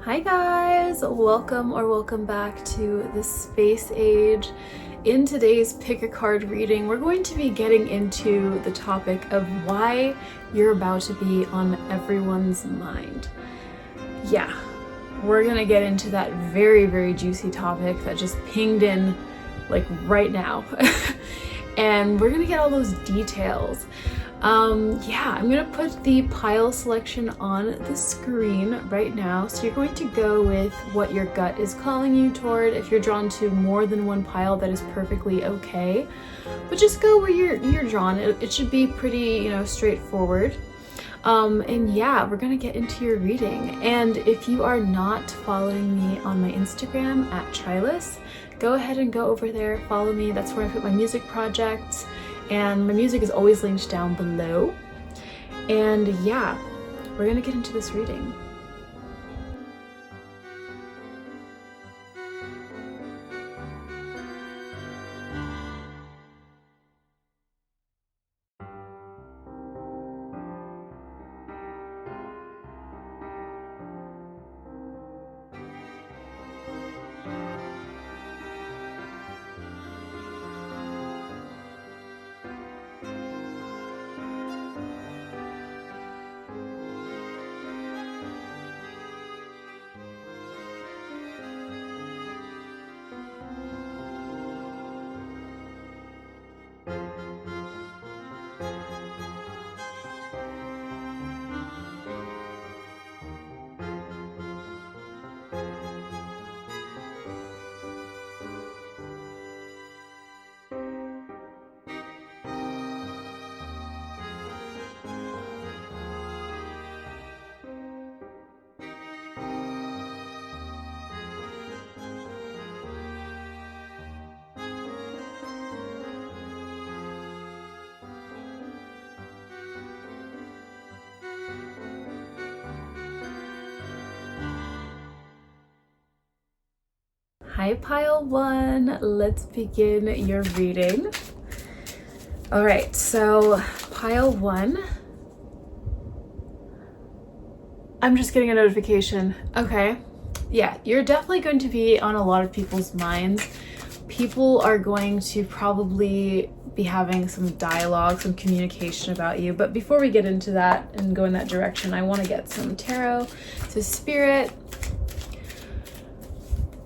Hi guys, welcome back to the Space Age. In today's pick a card reading, we're going to be getting into the topic of why you're about to be on everyone's mind. Yeah, we're gonna get into that very juicy topic that just pinged in like right now. And we're gonna get all those details. Yeah, I'm gonna put the pile selection on the screen right now. So you're going to go with what your gut is calling you toward. If you're drawn to more than one pile, that is perfectly okay. But just go where you're drawn. It should be pretty, straightforward. And yeah, we're gonna get into your reading. And if you are not following me on my Instagram at 𝙀𝙀𝙀𝙀𝙀, go ahead and go over there, follow me. That's where I put my music projects, and my music is always linked down below. And yeah, we're gonna get into this reading. Hi pile one, let's begin your reading. All right, so pile one, I'm just getting a notification. Okay, yeah, you're definitely going to be on a lot of people's minds. People are going to probably be having some dialogue, some communication about you. But before we get into that and go in that direction, I want to get some tarot. So Spirit,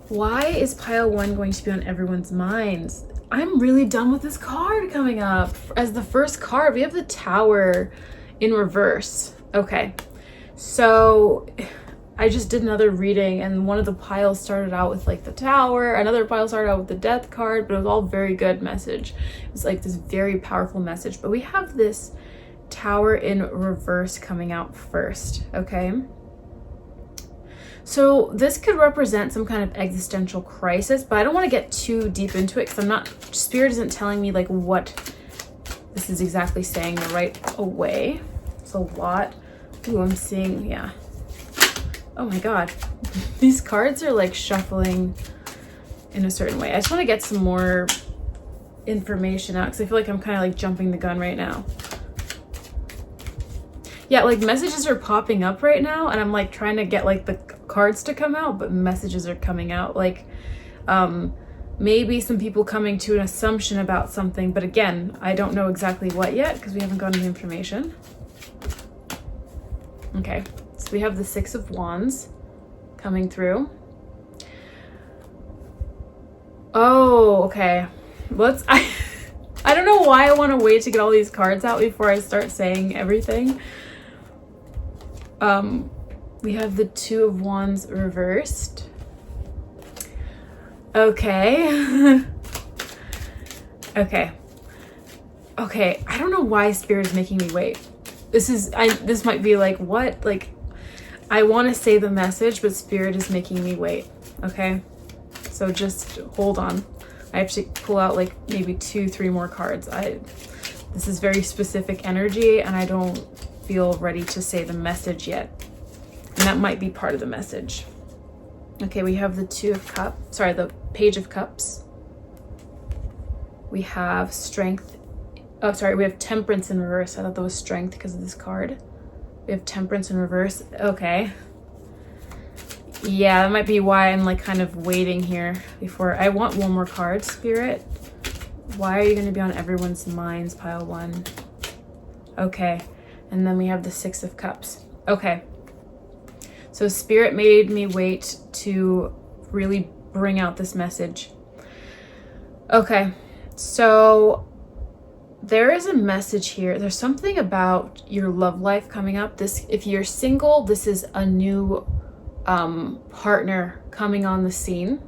why is pile one going to be on everyone's minds? I'm really done with this card coming up. As the first card, we have the Tower in reverse. Okay, so I just did another reading and one of the piles started out with like the Tower, another pile started out with the Death card, but it was all very good message. It was like this very powerful message, but we have this Tower in reverse coming out first, okay? So this could represent some kind of existential crisis, but I don't want to get too deep into it because Spirit isn't telling me like what this is exactly saying the right away. It's a lot. Ooh, I'm seeing, yeah. Oh my God. These cards are like shuffling in a certain way. I just want to get some more information out because I feel like I'm kind of like jumping the gun right now. Yeah, like messages are popping up right now and I'm like trying to get like the cards to come out, but messages are coming out. Like maybe some people coming to an assumption about something, but again, I don't know exactly what yet because we haven't gotten the information. Okay, so we have the Six of Wands coming through. Oh, okay. I don't know why I want to wait to get all these cards out before I start saying everything. We have the Two of Wands reversed. Okay. Okay. I don't know why Spirit is making me wait. This might be like, what? Like, I want to say the message, but Spirit is making me wait. Okay. So just hold on. I have to pull out like maybe 2-3 more cards. This is very specific energy and I don't feel ready to say the message yet. And that might be part of the message. Okay, we have the the Page of Cups. We have Strength. Oh, sorry, we have Temperance in reverse. I thought that was Strength because of this card. We have Temperance in reverse. Okay. Yeah, that might be why I'm like kind of waiting here before. I want one more card, Spirit. Why are you going to be on everyone's minds, pile 1? Okay. And then we have the 6 of Cups. Okay. So Spirit made me wait to really bring out this message. Okay. So there is a message here. There's something about your love life coming up. This, if you're single, this is a new partner coming on the scene.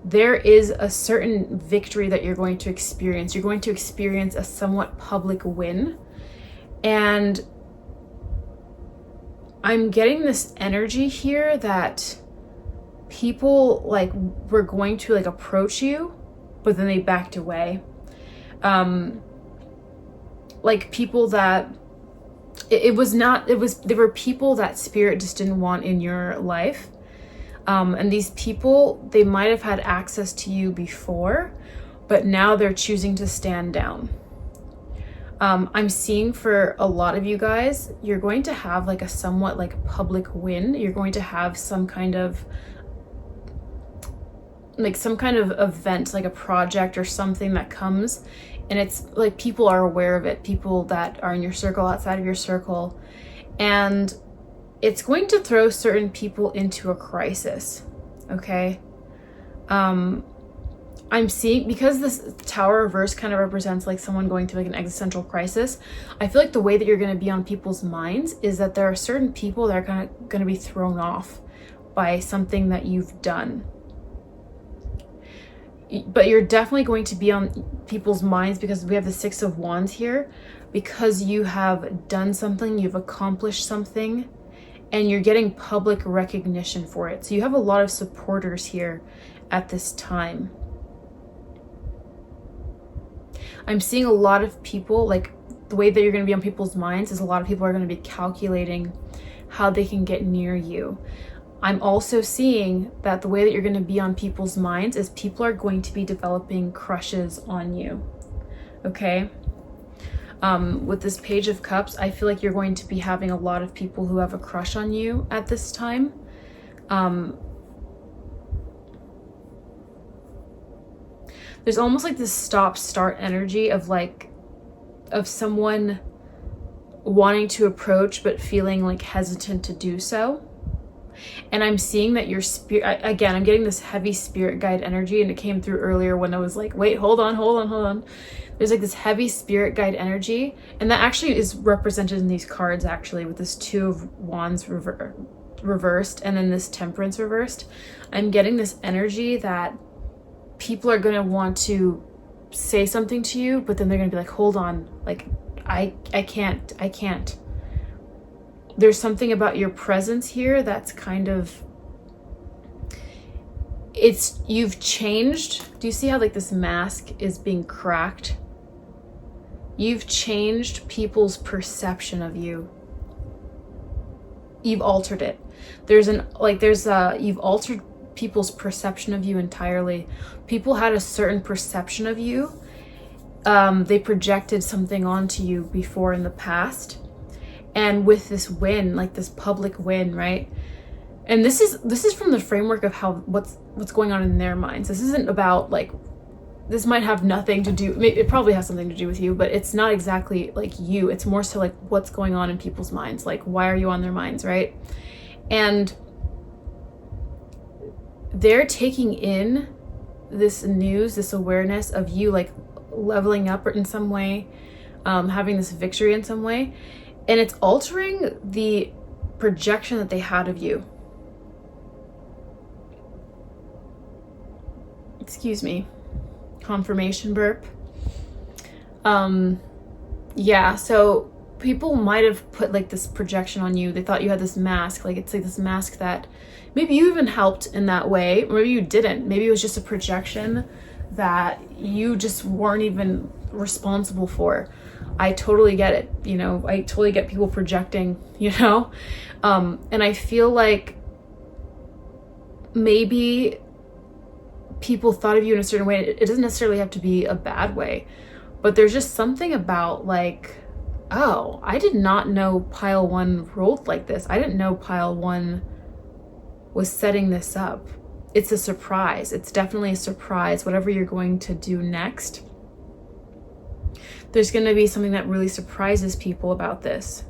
There is a certain victory that you're going to experience. You're going to experience a somewhat public win. And I'm getting this energy here that people like were going to like approach you, but then they backed away. Like people that there were people that Spirit just didn't want in your life. And these people, they might have had access to you before, but now they're choosing to stand down. I'm seeing for a lot of you guys, you're going to have like a somewhat like public win. You're going to have some kind of event, like a project or something that comes, and it's like people are aware of it, people that are in your circle, outside of your circle, and it's going to throw certain people into a crisis. Okay. I'm seeing, because this Tower reverse kind of represents like someone going through like an existential crisis, I feel like the way that you're going to be on people's minds is that there are certain people that are going to be thrown off by something that you've done. But you're definitely going to be on people's minds because we have the 6 of Wands here, because you have done something, you've accomplished something, and you're getting public recognition for it. So you have a lot of supporters here at this time. I'm seeing a lot of people, like the way that you're going to be on people's minds is a lot of people are going to be calculating how they can get near you. I'm also seeing that the way that you're going to be on people's minds is people are going to be developing crushes on you. Okay? With this Page of Cups, I feel like you're going to be having a lot of people who have a crush on you at this time. There's almost like this stop-start energy of someone wanting to approach but feeling like hesitant to do so. And I'm seeing that your spirit, again, I'm getting this heavy spirit guide energy, and it came through earlier when I was like, wait, hold on. There's like this heavy spirit guide energy, and that actually is represented in these cards, actually, with this 2 of Wands reversed and then this Temperance reversed. I'm getting this energy that people are going to want to say something to you, but then they're going to be like, hold on, like, I can't. There's something about your presence here that's kind of, you've changed. Do you see how like this mask is being cracked? You've changed people's perception of you. You've altered it. You've altered people's perception of you entirely. People had a certain perception of you. They projected something onto you before in the past. And with this win, like this public win, right? And this is from the framework of what's going on in their minds. This isn't about like, this might have nothing to do, it probably has something to do with you, but it's not exactly like you. It's more so like what's going on in people's minds. Like, why are you on their minds, right? And they're taking in this news, this awareness of you like leveling up in some way, having this victory in some way. And it's altering the projection that they had of you. Excuse me. Confirmation burp. Yeah, so people might have put like this projection on you. They thought you had this mask. Like, it's like this mask that maybe you even helped in that way. Or maybe you didn't. Maybe it was just a projection that you just weren't even responsible for. I totally get it, you know, I totally get people projecting, you know, and I feel like maybe people thought of you in a certain way. It doesn't necessarily have to be a bad way, but there's just something about like, oh, I did not know pile 1 rolled like this. I didn't know pile 1 was setting this up. It's a surprise. It's definitely a surprise. Whatever you're going to do next, there's going to be something that really surprises people about this.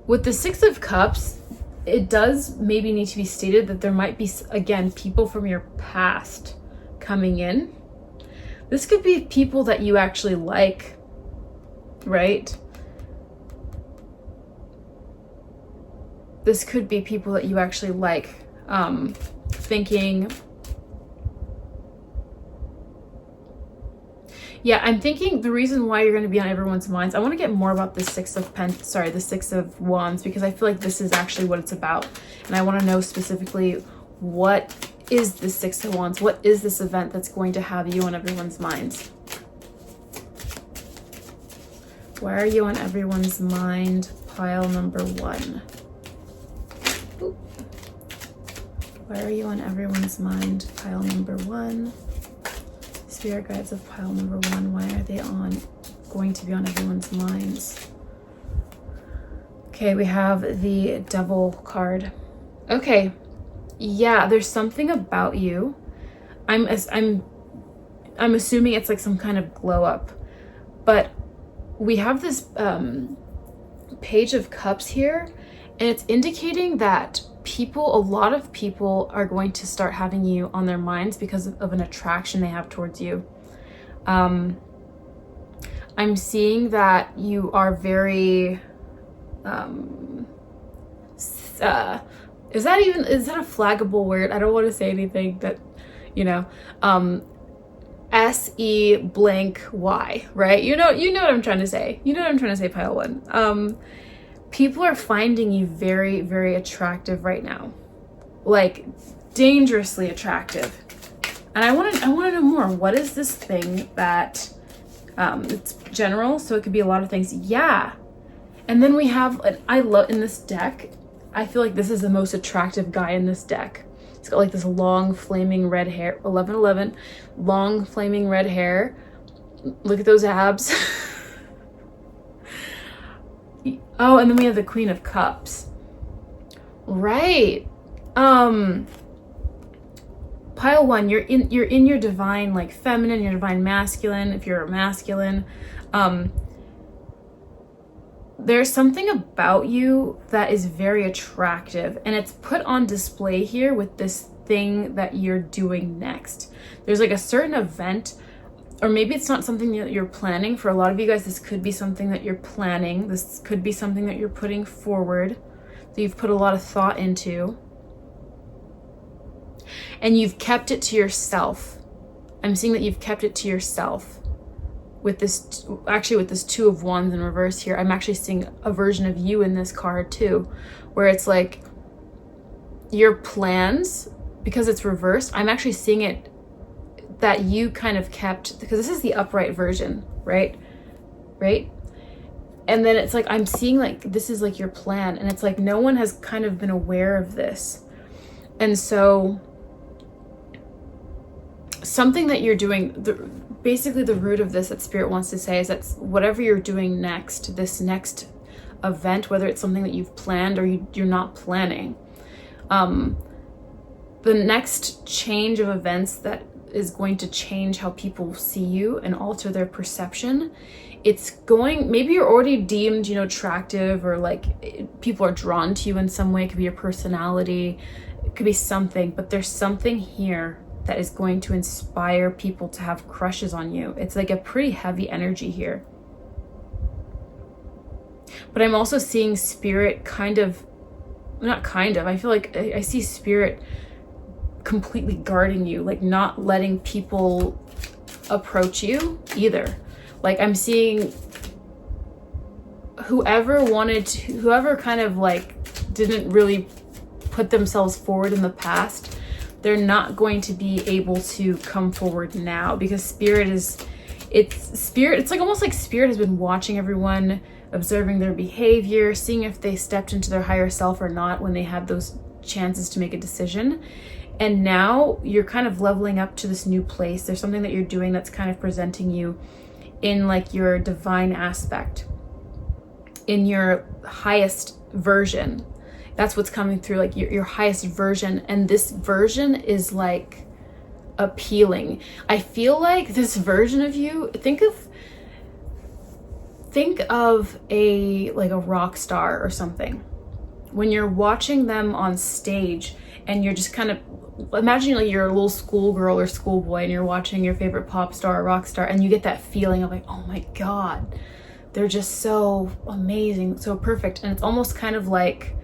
With the Six of Cups, it does maybe need to be stated that there might be, again, people from your past coming in. This could be people that you actually like, right? This could be people that you actually like, thinking. Yeah, I'm thinking the reason why you're going to be on everyone's minds, I want to get more about the the Six of Wands, because I feel like this is actually what it's about. And I want to know specifically, what is the Six of Wands? What is this event that's going to have you on everyone's minds? Why are you on everyone's mind? Pile number 1. Ooh. Why are you on everyone's mind? Pile number 1. Spirit guides of pile number 1. Why are they going to be on everyone's minds? Okay, we have the Devil card. Okay, yeah, there's something about you. I'm assuming it's like some kind of glow up, but we have this Page of Cups here, and it's indicating that a lot of people are going to start having you on their minds because of an attraction they have towards you. I'm seeing that you are very, is that a flaggable word? I don't want to say anything that, you know, 𝑠𝑒_y, right? You know what I'm trying to say. You know what I'm trying to say, pile 1. People are finding you very, very attractive right now, like dangerously attractive. And I want to know more. What is this thing that, it's general, so it could be a lot of things. Yeah. And then we have, in this deck, I feel like this is the most attractive guy in this deck. He's got like this long flaming red hair, 1111, long flaming red hair. Look at those abs. Oh, and then we have the Queen of Cups. Right. Pile 1, you're in your divine, like, feminine, your divine masculine, if you're a masculine. There's something about you that is very attractive, and it's put on display here with this thing that you're doing next. There's like a certain event, or maybe it's not something that you're planning. For a lot of you guys, this could be something that you're planning. This could be something that you're putting forward, that you've put a lot of thought into, and you've kept it to yourself. I'm seeing that you've kept it to yourself. With this, actually with this Two of Wands in reverse here, I'm actually seeing a version of you in this card too, where it's like your plans, because it's reversed, I'm actually seeing it that you kind of kept, because this is the upright version, right? And then it's like, I'm seeing like, this is like your plan, and it's like no one has kind of been aware of this. And so something that you're doing, basically the root of this that Spirit wants to say is that whatever you're doing next, this next event, whether it's something that you've planned or you're not planning, the next change of events that is going to change how people see you and alter their perception. It's going, maybe you're already deemed, attractive, or like people are drawn to you in some way. It could be your personality, it could be something, but there's something here that is going to inspire people to have crushes on you. It's like a pretty heavy energy here. But I'm also seeing Spirit I feel like I see Spirit completely guarding you, like not letting people approach you either. Like I'm seeing whoever kind of like didn't really put themselves forward in the past, they're not going to be able to come forward now, because it's like almost like Spirit has been watching everyone, observing their behavior, seeing if they stepped into their higher self or not when they had those chances to make a decision. And now you're kind of leveling up to this new place. There's something that you're doing that's kind of presenting you in like your divine aspect, in your highest version. That's what's coming through, like your highest version. And this version is like appealing. I feel like this version of you, think of a rock star or something. When you're watching them on stage and you're just kind of imagine like you're a little schoolgirl or schoolboy and you're watching your favorite pop star or rock star, and you get that feeling of like, oh my God, they're just so amazing, so perfect. And it's almost kind of like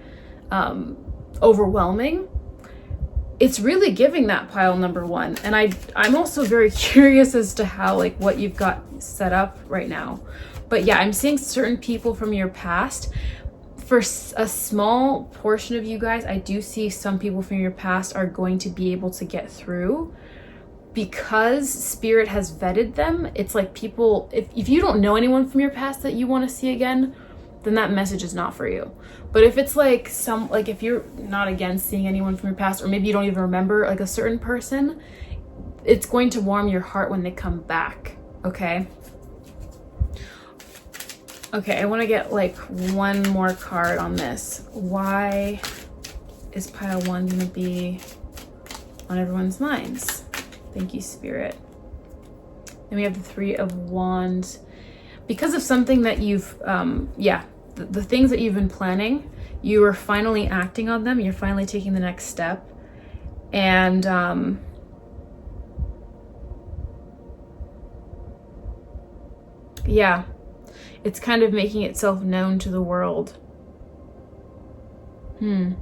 overwhelming. It's really giving that pile number one. And I'm also very curious as to how, like, what you've got set up right now. But yeah, I'm seeing certain people from your past. For a small portion of you guys, I do see some people from your past are going to be able to get through because Spirit has vetted them. It's like people, if you don't know anyone from your past that you want to see again, then that message is not for you. But if it's like if you're not again seeing anyone from your past, or maybe you don't even remember like a certain person, it's going to warm your heart when they come back. Okay. Okay, I want to get like one more card on this. Why is pile one going to be on everyone's minds? Thank you, Spirit. Then we have the Three of Wands. Because of something that you've, the things that you've been planning, you are finally acting on them. You're finally taking the next step. And, yeah. It's kind of making itself known to the world. Can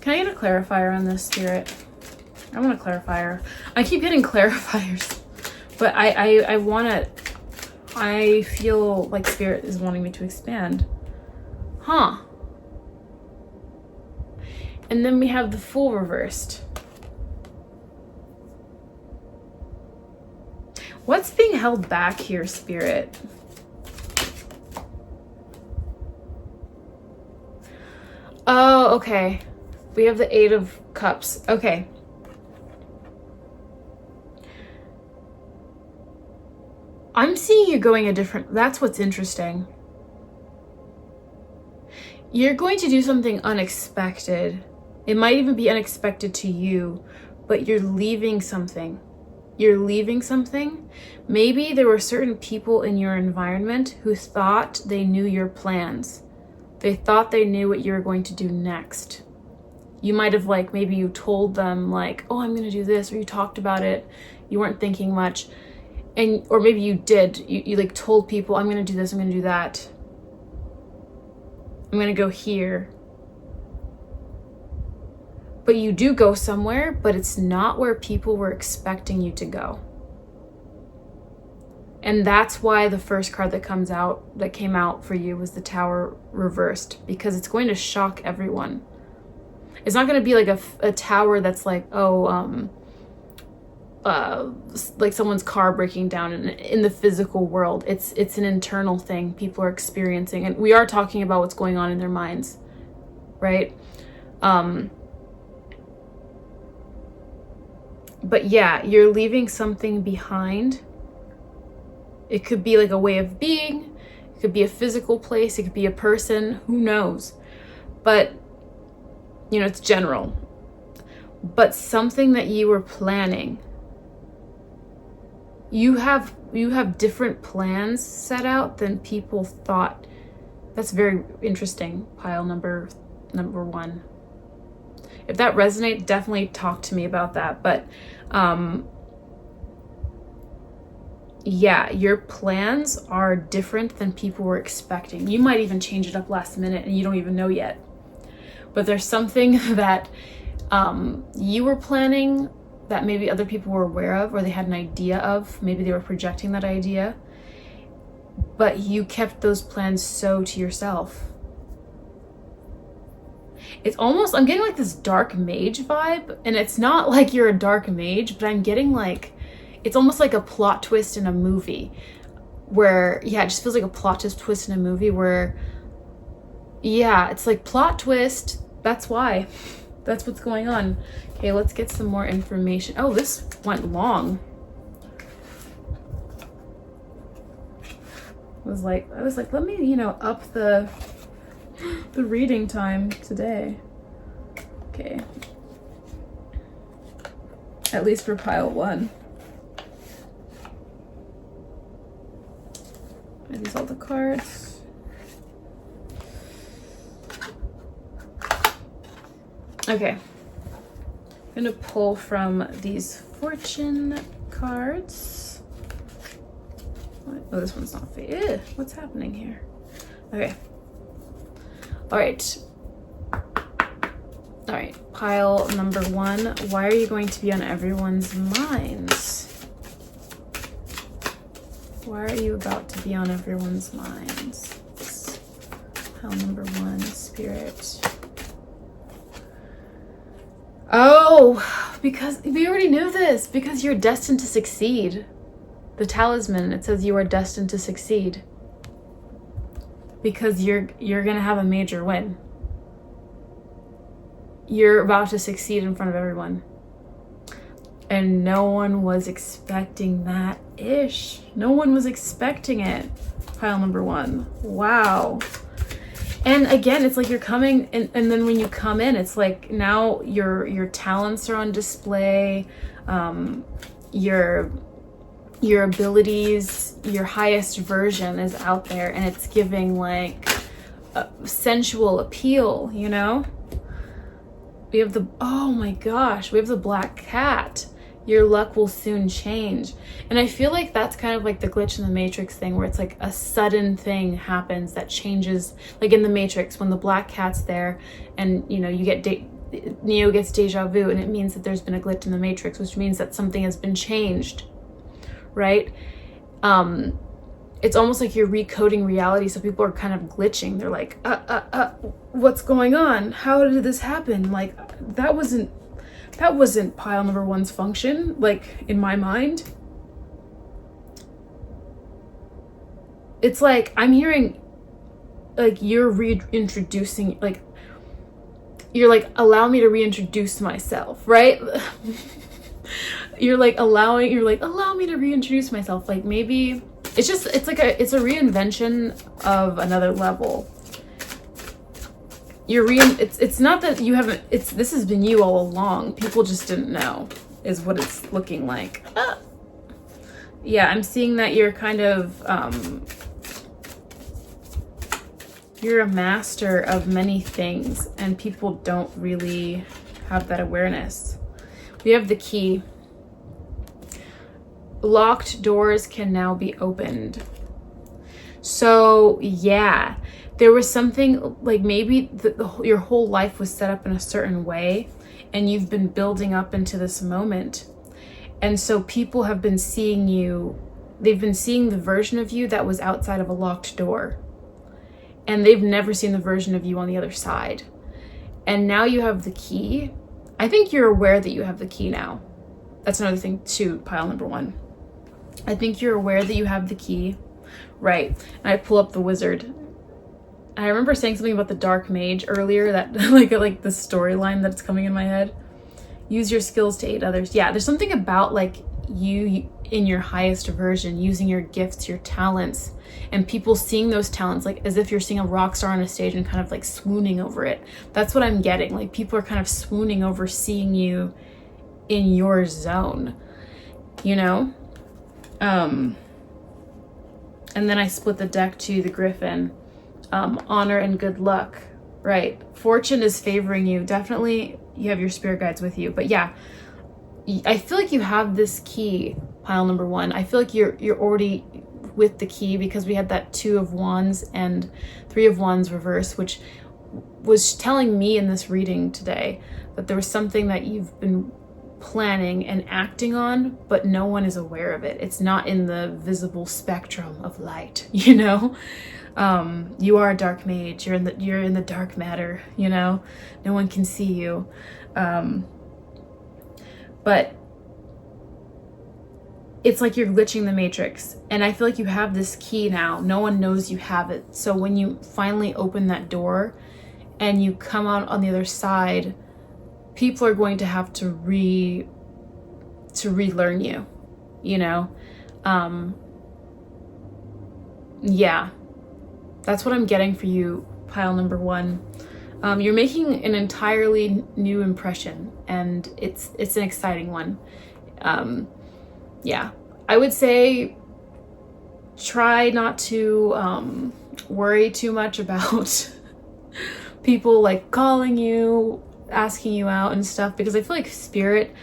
I get a clarifier on this, Spirit? I want a clarifier. I keep getting clarifiers, but I feel like Spirit is wanting me to expand. Huh. And then we have the Fool reversed. What's being held back here, Spirit? Oh, okay. We have the Eight of Cups. Okay. I'm seeing you going a different... That's what's interesting. You're going to do something unexpected. It might even be unexpected to you, but you're leaving something. You're leaving something. Maybe there were certain people in your environment who thought they knew your plans. They thought they knew what you were going to do next. You might have maybe you told them oh, I'm going to do this, or you talked about it. You weren't thinking much. Or maybe you did. You told people, I'm going to do this, I'm going to do that. I'm going to go here. But you do go somewhere, but it's not where people were expecting you to go. And that's why the first card that came out for you was the Tower reversed, because it's going to shock everyone. It's not going to be a tower that's someone's car breaking down in the physical world. It's an internal thing people are experiencing, and we are talking about what's going on in their minds, right? But yeah, you're leaving something behind. It could be a way of being. It could be a physical place. It could be a person. Who knows? But, it's general. But something that you were planning. You have different plans set out than people thought. That's very interesting, pile number one. If that resonates, definitely talk to me about that. But yeah, your plans are different than people were expecting. You might even change it up last minute and you don't even know yet. But there's something that you were planning that maybe other people were aware of, or they had an idea of. Maybe they were projecting that idea. But you kept those plans so to yourself. It's almost, I'm getting this dark mage vibe, and it's not like you're a dark mage, but I'm getting it's almost like a plot twist in a movie where, yeah, it just feels like a plot twist in a movie where, yeah, it's plot twist. That's why. That's what's going on. Okay, let's get some more information. Oh, this went long. was like, let me, you know, up the reading time today. Okay. At least for pile 1. Are these all the cards? Okay. I'm gonna pull from these fortune cards. Oh, this one's not fair. What's happening here? Okay. All right. All right, pile number 1. Why are you going to be on everyone's minds? Why are you about to be on everyone's minds? Pile number 1, Spirit. Oh, because we already knew this. Because you're destined to succeed. The talisman, it says you are destined to succeed. Because you're gonna have a major win. You're about to succeed in front of everyone. And no one was expecting that ish. No one was expecting it. Pile number 1. Wow. And again, it's like you're coming, and then when you come in, it's like now your talents are on display, your abilities, your highest version is out there, and it's giving like a sensual appeal, you know? We have the, oh my gosh, we have the black cat. Your luck will soon change. And I feel like that's kind of like the glitch in the Matrix thing, where it's like a sudden thing happens that changes, like in the Matrix when the black cat's there and, you know, you get Neo gets deja vu, and it means that there's been a glitch in the Matrix, which means that something has been changed, right? It's almost like you're recoding reality, so people are kind of glitching. They're like, what's going on? How did this happen? Like, that wasn't pile number 1's function, like, in my mind. It's like, I'm hearing, like, you're reintroducing, like, you're like, allow me to reintroduce myself, right? You're like, allow me to reintroduce myself. Like, maybe, it's a reinvention of another level. It's not that you haven't, this has been you all along. People just didn't know, is what it's looking like. Yeah, I'm seeing that you're kind of, you're a master of many things, and people don't really have that awareness. We have the key. Locked doors can now be opened. So yeah, there was something like maybe your whole life was set up in a certain way, and you've been building up into this moment. And so people have been seeing you, they've been seeing the version of you that was outside of a locked door. And they've never seen the version of you on the other side. And now you have the key. I think you're aware that you have the key now. That's another thing too, pile number 1. I think you're aware that you have the key. Right. And I pull up the wizard. And I remember saying something about the dark mage earlier, that like the storyline that's coming in my head. Use your skills to aid others. Yeah, there's something about like you in your highest version, using your gifts, your talents, and people seeing those talents, like as if you're seeing a rock star on a stage and kind of like swooning over it. That's what I'm getting. Like people are kind of swooning over seeing you in your zone, you know? And then I split the deck to the Griffin. Honor and good luck, right? Fortune is favoring you. Definitely you have your spirit guides with you. But yeah, I feel like you have this key, pile number 1. I feel like you're already with the key, because we had that 2 of Wands and 3 of Wands reverse, which was telling me in this reading today that there was something that you've been planning and acting on, but no one is aware of it. It's not in the visible spectrum of light, you know? You are a dark mage. You're in the dark matter, you know? No one can see you. But it's like you're glitching the Matrix. And I feel like you have this key now. No one knows you have it. So when you finally open that door and you come out on the other side, people are going to have to relearn you, you know? yeah, that's what I'm getting for you, pile number one. You're making an entirely new impression, and it's an exciting one. Yeah, I would say try not to worry too much about people like calling you, asking you out and stuff, because I feel like spirit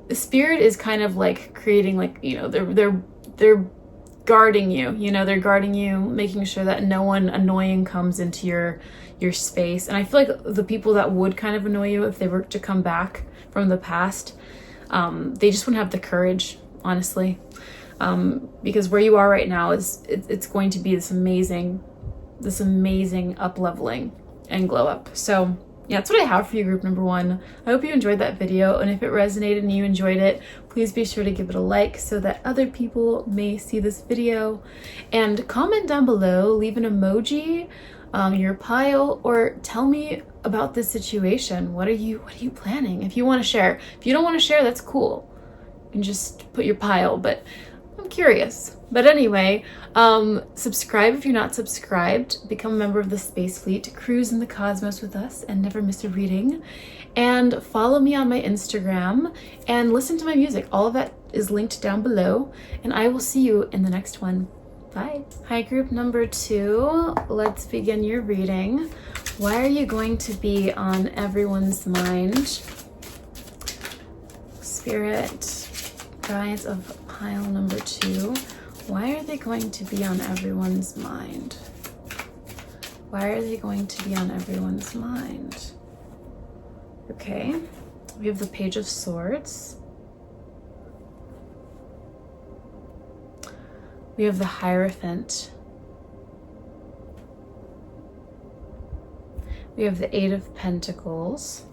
is kind of like creating, like, you know, they're guarding you, you know, they're guarding you, making sure that no one annoying comes into your space. And I feel like the people that would kind of annoy you if they were to come back from the past, they just wouldn't have the courage, honestly, because where you are right now is it's going to be this amazing up-leveling and glow up. So yeah, that's what I have for you, group number one. I hope you enjoyed that video, and if it resonated and you enjoyed it, please be sure to give it a like so that other people may see this video, and comment down below, leave an emoji, your pile, or tell me about this situation. What are you planning? If you want to share. If you don't want to share, that's cool. You can just put your pile, but I'm curious. But anyway, subscribe if you're not subscribed. Become a member of the Space Fleet. Cruise in the cosmos with us and never miss a reading. And follow me on my Instagram and listen to my music. All of that is linked down below. And I will see you in the next one. Bye. Hi, group number two. Let's begin your reading. Why are you going to be on everyone's mind? Spirit, guides of pile number two. Why are they going to be on everyone's mind? Why are they going to be on everyone's mind? Okay, we have the Page of Swords. We have the Hierophant. We have the Eight of Pentacles.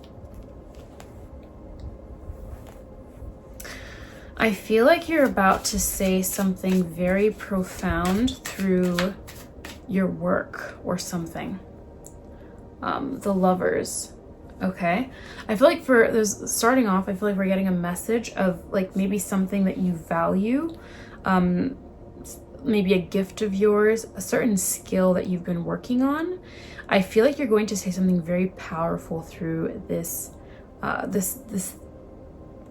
I feel like you're about to say something very profound through your work or something. The Lovers. Okay. I feel like starting off, I feel like we're getting a message of like maybe something that you value, maybe a gift of yours, a certain skill that you've been working on. I feel like you're going to say something very powerful through this, this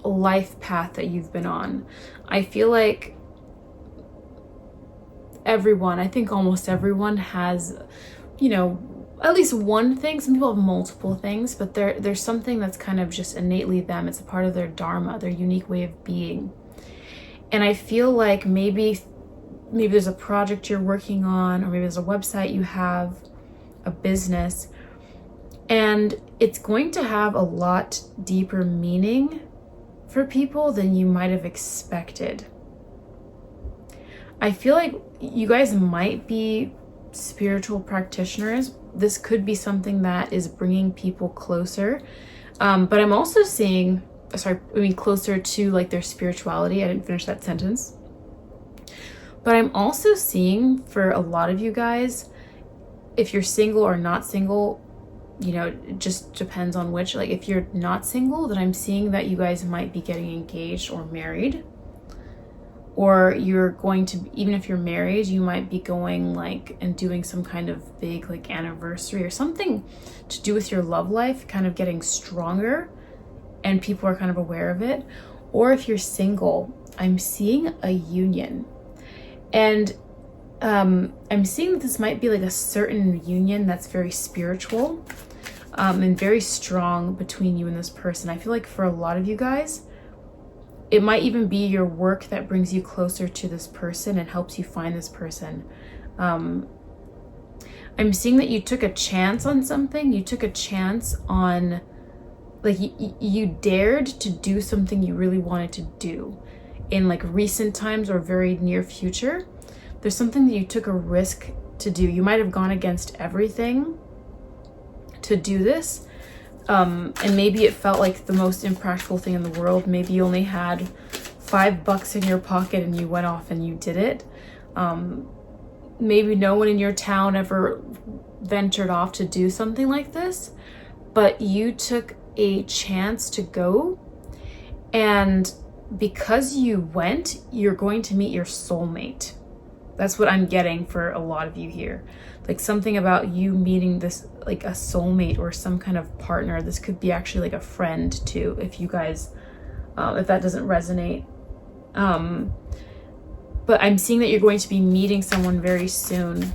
life path that you've been on. I feel like I think almost everyone has, you know, at least one thing. Some people have multiple things, but there's something that's kind of just innately them. It's a part of their dharma, their unique way of being. And I feel like maybe there's a project you're working on, or maybe there's a website you have, a business, and it's going to have a lot deeper meaning for people than you might have expected. I feel like you guys might be spiritual practitioners. This could be something that is bringing people closer. But I'm also seeing, closer to like their spirituality. I didn't finish that sentence. But I'm also seeing for a lot of you guys, if you're single or not single, you know, it just depends on which. Like if you're not single, then I'm seeing that you guys might be getting engaged or married. Or you're going to, even if you're married, you might be going like and doing some kind of big like anniversary or something to do with your love life, kind of getting stronger, and people are kind of aware of it. Or if you're single, I'm seeing a union. And I'm seeing that this might be like a certain union that's very spiritual and very strong between you and this person. I feel like for a lot of you guys, it might even be your work that brings you closer to this person and helps you find this person. I'm seeing that you took a chance on something. You took a chance on, like, you dared to do something you really wanted to do in like recent times or very near future. There's something that you took a risk to do. You might have gone against everything to do this. And maybe it felt like the most impractical thing in the world. Maybe you only had $5 in your pocket and you went off and you did it. Maybe no one in your town ever ventured off to do something like this, but you took a chance to go. And because you went, you're going to meet your soulmate. That's what I'm getting for a lot of you here. Like something about you meeting this, like a soulmate or some kind of partner. This could be actually like a friend too, if you guys, if that doesn't resonate. But I'm seeing that you're going to be meeting someone very soon.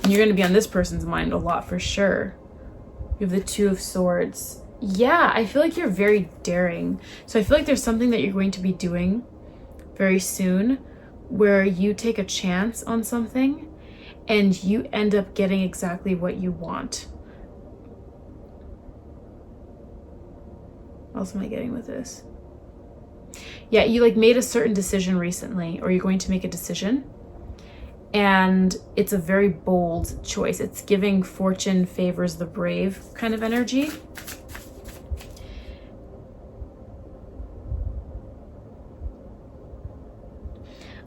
And you're going to be on this person's mind a lot for sure. You have the Two of Swords. Yeah, I feel like you're very daring. So I feel like there's something that you're going to be doing very soon where you take a chance on something and you end up getting exactly what you want. What else am I getting with this? Yeah, you like made a certain decision recently, or you're going to make a decision, and it's a very bold choice. It's giving fortune favors the brave kind of energy.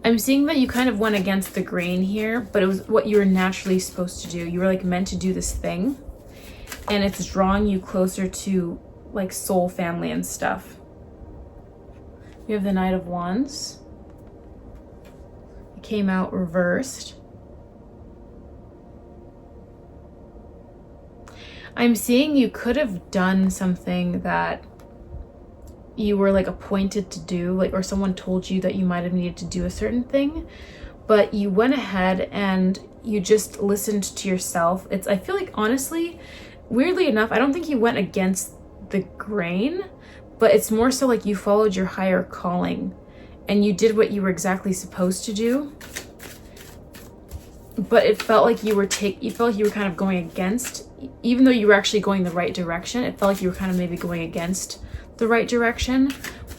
I'm seeing that you kind of went against the grain here, but it was what you were naturally supposed to do. You were like meant to do this thing, and it's drawing you closer to like soul family and stuff. You have the Knight of Wands. It came out reversed. I'm seeing you could have done something that you were like appointed to do, like, or someone told you that you might have needed to do a certain thing, but you went ahead and you just listened to yourself. I feel like, honestly, weirdly enough, I don't think you went against the grain, but it's more so like you followed your higher calling and you did what you were exactly supposed to do. But it felt like you felt like you were kind of going against, even though you were actually going the right direction, it felt like you were kind of maybe going against the right direction,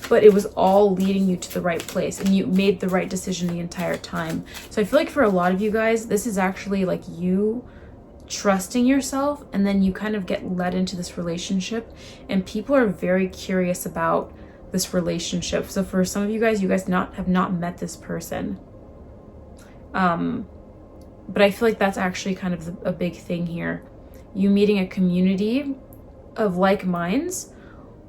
but it was all leading you to the right place and you made the right decision the entire time. So I feel like for a lot of you guys, this is actually like you trusting yourself, and then you kind of get led into this relationship, and people are very curious about this relationship. So for some of you guys have not met this person. But I feel like that's actually kind of a big thing here. You meeting a community of like minds,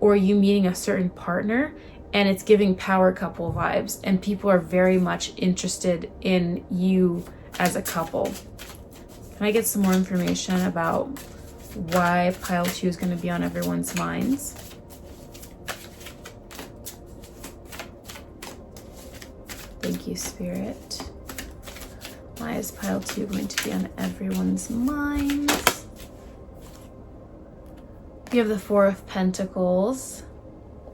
or you meeting a certain partner, and it's giving power couple vibes, and people are very much interested in you as a couple. Can I get some more information about why pile 2 is going to be on everyone's minds? Thank you, Spirit. Why is pile 2 going to be on everyone's minds? You have the Four of Pentacles.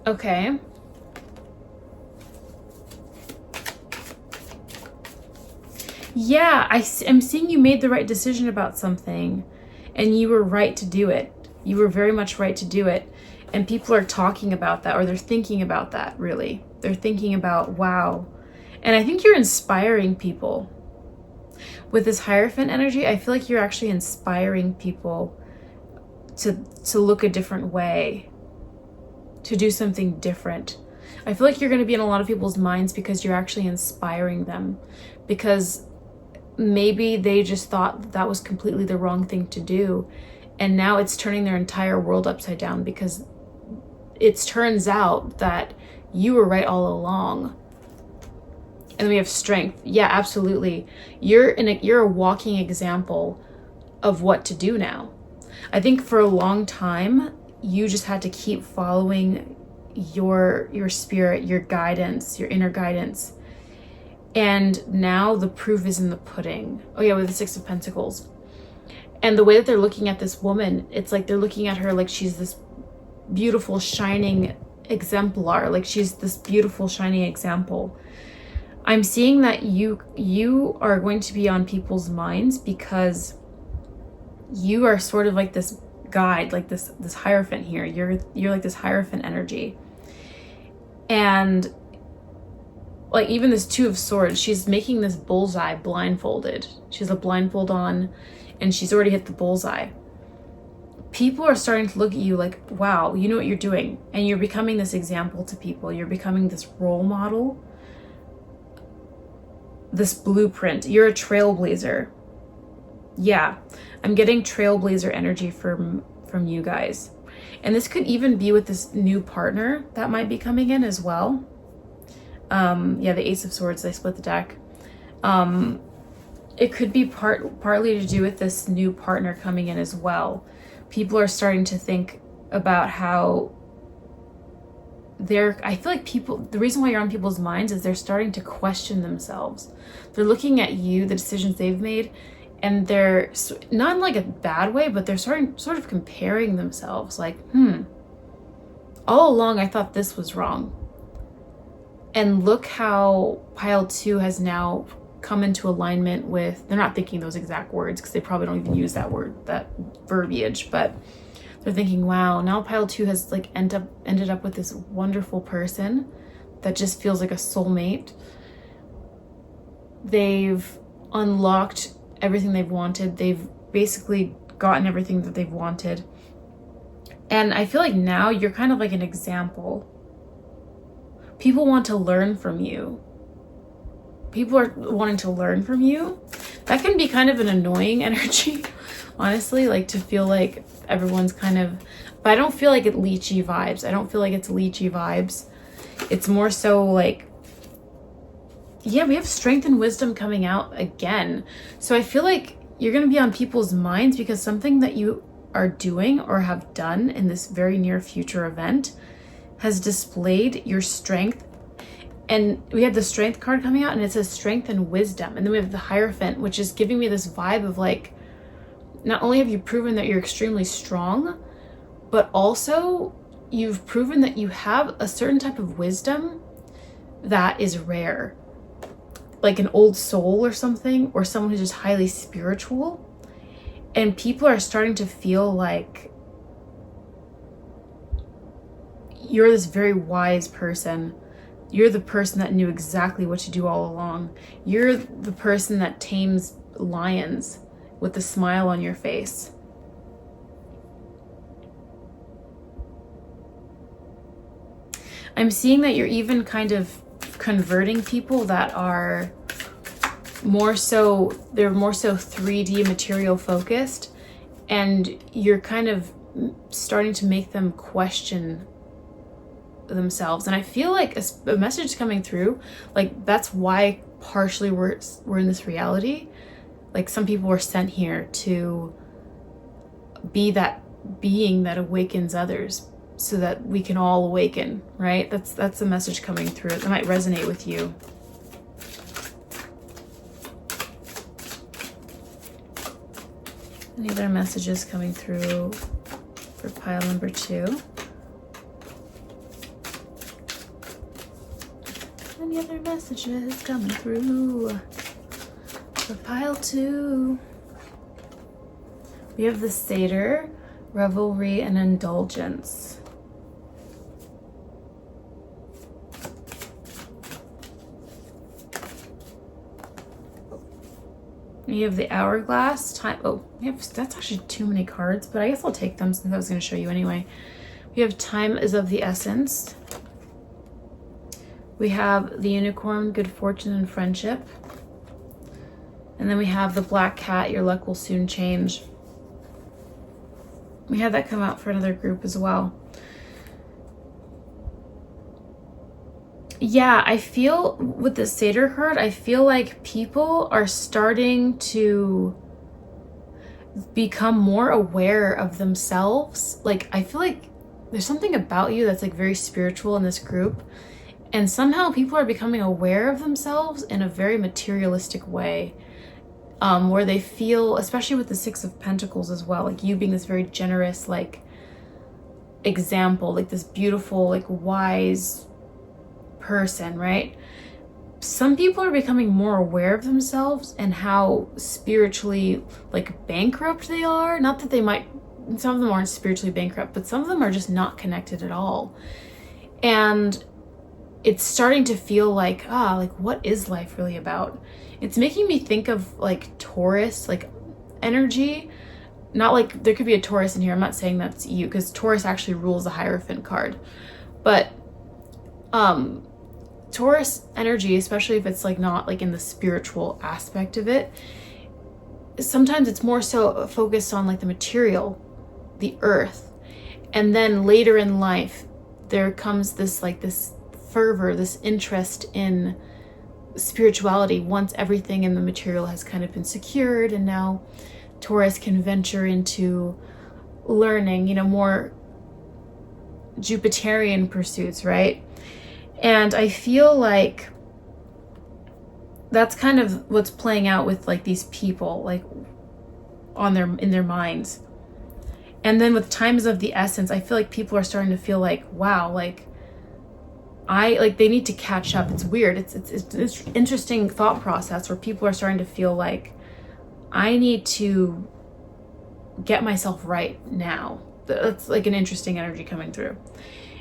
Okay. Yeah, I'm seeing you made the right decision about something, and you were right to do it. You were very much right to do it. And people are talking about that, or they're thinking about that, really. They're thinking about, wow. And I think you're inspiring people. With this Hierophant energy, I feel like you're actually inspiring people to look a different way, to do something different. I feel like you're going to be in a lot of people's minds because you're actually inspiring them, because maybe they just thought that was completely the wrong thing to do, and now it's turning their entire world upside down, because it turns out that you were right all along. And then we have Strength. Yeah, absolutely. You're a walking example of what to do now. I think for a long time you just had to keep following your spirit, your guidance, your inner guidance. And now the proof is in the pudding. Oh yeah, with the Six of Pentacles. And the way that they're looking at this woman, it's like they're looking at her like she's this beautiful, shining exemplar. Like she's this beautiful, shining example. I'm seeing that you are going to be on people's minds because you are sort of like this guide, like this Hierophant here. You're like this Hierophant energy. And like even this Two of Swords, she's making this bullseye blindfolded. She has a blindfold on and she's already hit the bullseye. People are starting to look at you like, wow, you know what you're doing. And you're becoming this example to people. You're becoming this role model, this blueprint. You're a trailblazer. Yeah, I'm getting trailblazer energy from you guys. And this could even be with this new partner that might be coming in as well. Yeah, the Ace of Swords, I split the deck. It could be partly to do with this new partner coming in as well. People are starting to think about how I feel like the reason why you're on people's minds is they're starting to question themselves. They're looking at you, the decisions they've made, and they're not in like a bad way, but they're sort of comparing themselves like, all along I thought this was wrong. And look how pile 2 has now come into alignment with, they're not thinking those exact words because they probably don't even use that word, that verbiage, but they're thinking, wow, now pile 2 has like ended up with this wonderful person that just feels like a soulmate. They've unlocked everything they've wanted. They've basically gotten everything that they've wanted. And I feel like now you're kind of like an example. People want to learn from you. People are wanting to learn from you. That can be kind of an annoying energy, honestly, like to feel like everyone's kind of, but I don't feel like it's leechy vibes. I don't feel like it's leechy vibes. It's more so like, yeah, we have strength and wisdom coming out again. So I feel like you're going to be on people's minds because something that you are doing or have done in this very near future event has displayed your strength. And we have the strength card coming out and it says strength and wisdom. And then we have the Hierophant, which is giving me this vibe of like, not only have you proven that you're extremely strong, but also you've proven that you have a certain type of wisdom that is rare. Like an old soul or something, or someone who's just highly spiritual. And people are starting to feel like you're this very wise person. You're the person that knew exactly what to do all along. You're the person that tames lions with a smile on your face. I'm seeing that you're even kind of converting people that are more so 3D material focused, and you're kind of starting to make them question themselves. And I feel like a message coming through, like that's why partially we're in this reality. Like some people were sent here to be that being that awakens others so that we can all awaken, right? That's a message coming through. That might resonate with you. Any other messages coming through for pile number 2? Any other messages coming through for pile 2? We have the Satyr, Revelry, and Indulgence. We have the Hourglass, time. Oh, that's actually too many cards, but I guess I'll take them since I was going to show you anyway. We have Time is of the Essence. We have the Unicorn, Good Fortune and Friendship. And then we have the Black Cat, Your Luck Will Soon Change. We had that come out for another group as well. Yeah, I feel with the Satyr card, I feel like people are starting to become more aware of themselves. Like, I feel like there's something about you that's like very spiritual in this group. And somehow people are becoming aware of themselves in a very materialistic way. Where they feel, especially with the Six of Pentacles as well, like you being this very generous, like, example, like this beautiful, like, wise person, right? Some people are becoming more aware of themselves and how spiritually, like, bankrupt they are. Not that they might, some of them aren't spiritually bankrupt, but some of them are just not connected at all. And it's starting to feel like, like, what is life really about? It's making me think of like Taurus, like energy. Not like there could be a Taurus in here. I'm not saying that's you, because Taurus actually rules the Hierophant card. But Taurus energy, especially if it's like not like in the spiritual aspect of it, sometimes it's more so focused on like the material, the earth. And then later in life, there comes this like this fervor, this interest in spirituality once everything in the material has kind of been secured, and now Taurus can venture into learning, you know, more Jupiterian pursuits, right? And I feel like that's kind of what's playing out with like these people, like in their minds. And then with times of the essence, I feel like people are starting to feel like, wow, like they need to catch up. It's weird. It's interesting thought process where people are starting to feel like I need to get myself right now. That's like an interesting energy coming through.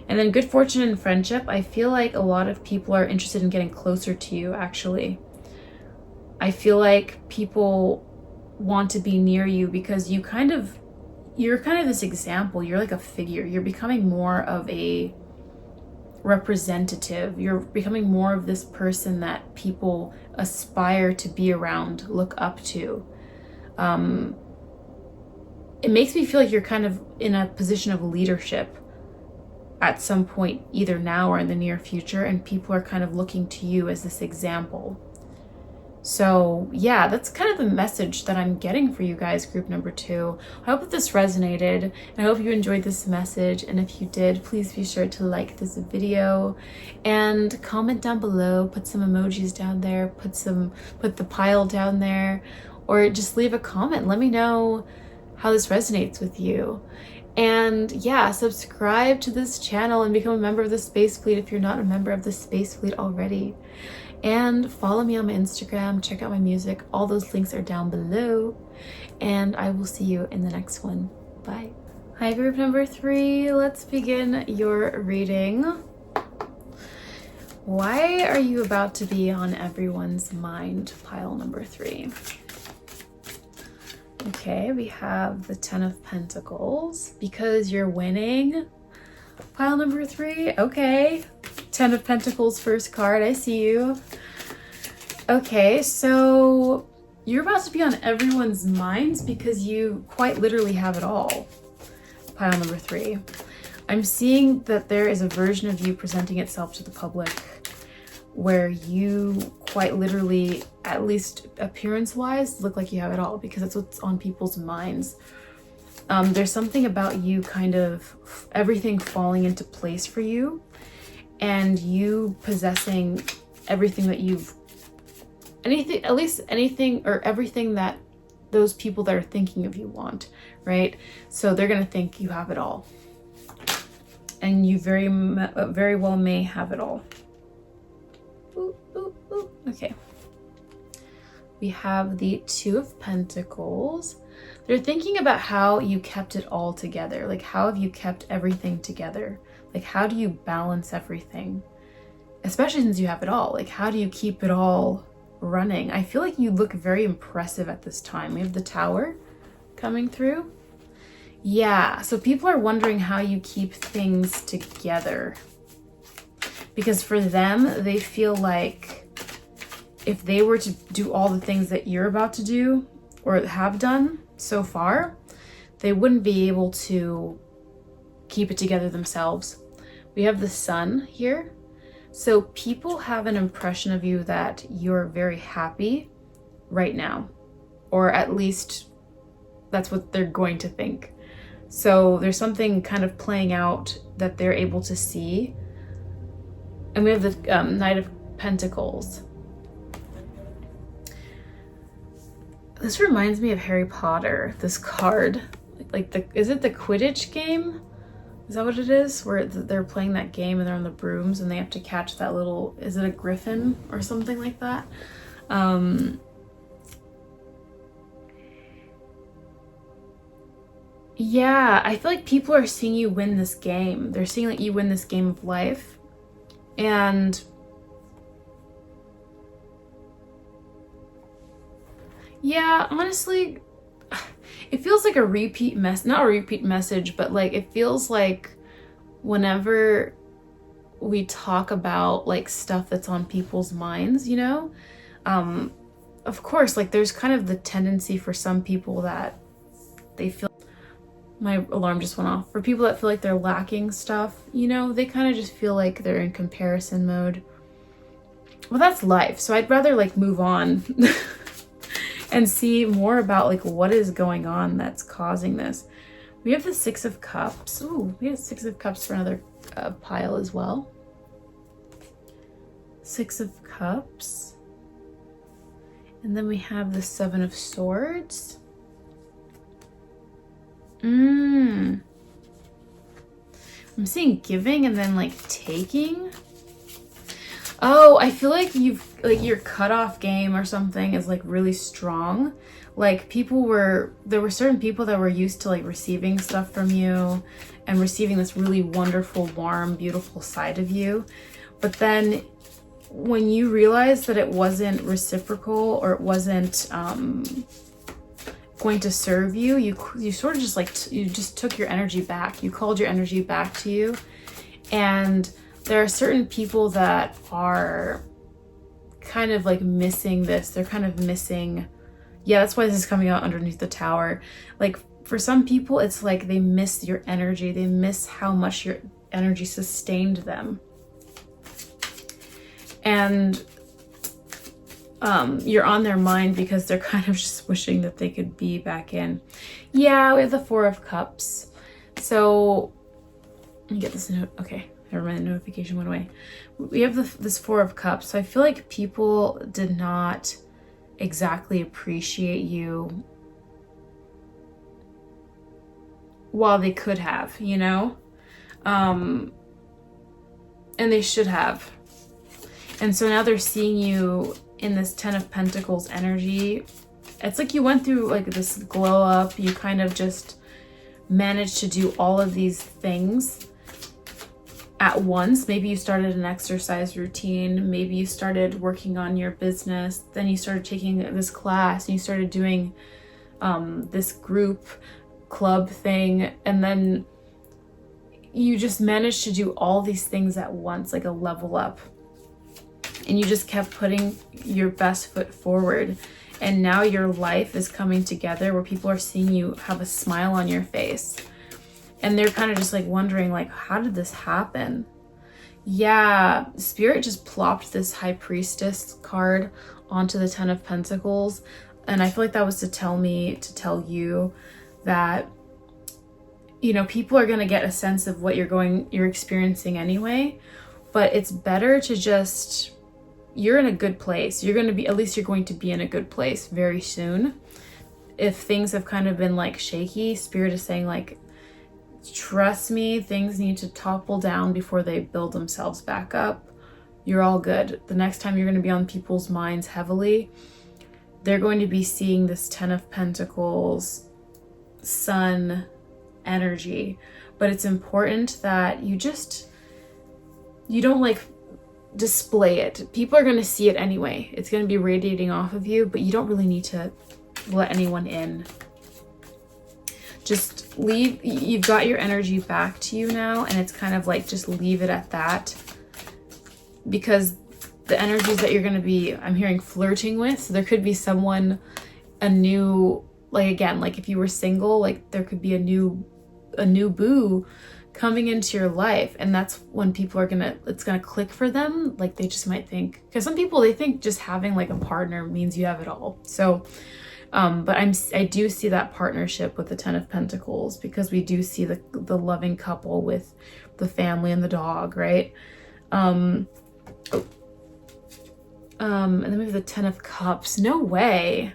And then good fortune and friendship. I feel like a lot of people are interested in getting closer to you, actually. I feel like people want to be near you because you're kind of this example. You're like a figure. You're becoming more of a representative. You're becoming more of this person that people aspire to be around, look up to. It makes me feel like you're kind of in a position of leadership at some point, either now or in the near future, and people are kind of looking to you as this example. So yeah, that's kind of the message that I'm getting for you guys, group number 2. I hope that this resonated, and I hope you enjoyed this message. And if you did, please be sure to like this video and comment down below, put some emojis down there, put the pile down there, or just leave a comment. Let me know how this resonates with you. And yeah, subscribe to this channel and become a member of the Space Fleet if you're not a member of the Space Fleet already. And follow me on my Instagram, check out my music. All those links are down below. And I will see you in the next one. Bye. Hi, group number 3. Let's begin your reading. Why are you about to be on everyone's mind? Pile number 3. Okay, we have the 10 of Pentacles. Because you're winning. Pile number 3. Okay. 10 of Pentacles, first card. I see you. Okay, so you're about to be on everyone's minds because you quite literally have it all. Pile number 3. I'm seeing that there is a version of you presenting itself to the public where you quite literally, at least appearance-wise, look like you have it all because that's what's on people's minds. There's something about you kind of everything falling into place for you, and you possessing everything that everything that those people that are thinking of you want, right? So they're gonna think you have it all, and you very well may have it all. Ooh, ooh, ooh. Okay. We have the 2 of Pentacles. They're thinking about how you kept it all together. Like, how have you kept everything together? Like, how do you balance everything? Especially since you have it all. Like, how do you keep it all running? I feel like you look very impressive at this time. We have the Tower coming through. Yeah, so people are wondering how you keep things together. Because for them, they feel like if they were to do all the things that you're about to do or have done so far, they wouldn't be able to keep it together themselves. We have the Sun here. So people have an impression of you that you're very happy right now, or at least that's what they're going to think. So there's something kind of playing out that they're able to see. And we have the Knight of Pentacles. This reminds me of Harry Potter, this card. Is it the Quidditch game? Is that what it is? Where they're playing that game and they're on the brooms and they have to catch that little, is it a griffin or something like that? Yeah, I feel like people are seeing you win this game. They're seeing that you win this game of life. And yeah, honestly, it feels like a repeat not a repeat message, but like it feels like whenever we talk about like stuff that's on people's minds, you know, of course, like there's kind of the tendency for some people that they feel, my alarm just went off, for people that feel like they're lacking stuff, you know, they kind of just feel like they're in comparison mode. well, that's life. So I'd rather like move on and see more about like what is going on that's causing this. We have the Six of Cups. Ooh, we have Six of Cups for another pile as well. Six of Cups. And then we have the Seven of Swords. I'm seeing giving and then like taking. Oh, I feel like your cutoff game or something is like really strong. Like there were certain people that were used to like receiving stuff from you and receiving this really wonderful, warm, beautiful side of you. But then when you realized that it wasn't reciprocal or it wasn't going to serve you, you sort of just like, you just took your energy back. You called your energy back to you. And there are certain people that are kind of like missing this. They're kind of missing, yeah, that's why this is coming out underneath the Tower. Like for some people, it's like they miss your energy. They miss how much your energy sustained them. And you're on their mind because they're kind of just wishing that they could be back in. Yeah, we have the Four of Cups. So let me get this note. Okay, never mind, the notification went away. We have this Four of Cups. So I feel like people did not exactly appreciate you while they could have, you know? And they should have. And so now they're seeing you in this Ten of Pentacles energy. It's like you went through like this glow up. You kind of just managed to do all of these things at once. Maybe you started an exercise routine. Maybe you started working on your business. Then you started taking this class and you started doing this group club thing. And then you just managed to do all these things at once, like a level up. And you just kept putting your best foot forward. And now your life is coming together where people are seeing you have a smile on your face. And they're kind of just like wondering, like, how did this happen? Yeah, Spirit just plopped this High Priestess card onto the Ten of Pentacles. And I feel like that was to tell you that, you know, people are going to get a sense of what you're experiencing anyway. But it's better to just, you're in a good place. At least you're going to be in a good place very soon. If things have kind of been like shaky, Spirit is saying like, trust me, things need to topple down before they build themselves back up. You're all good. The next time you're going to be on people's minds heavily, they're going to be seeing this Ten of Pentacles, Sun energy. But it's important that you don't like display it. People are going to see it anyway. It's going to be radiating off of you, but you don't really need to let anyone in. Just leave. You've got your energy back to you now, and it's kind of like just leave it at that, because the energies that you're going to be, I'm hearing, flirting with. So there could be someone, a new, like again, like if you were single, like there could be a new boo coming into your life. And that's when people are it's gonna click for them. Like they just might think, because some people, they think just having like a partner means you have it all. So but I do see that partnership with the Ten of Pentacles, because we do see the loving couple with the family and the dog, right? And then we have the Ten of Cups. No way.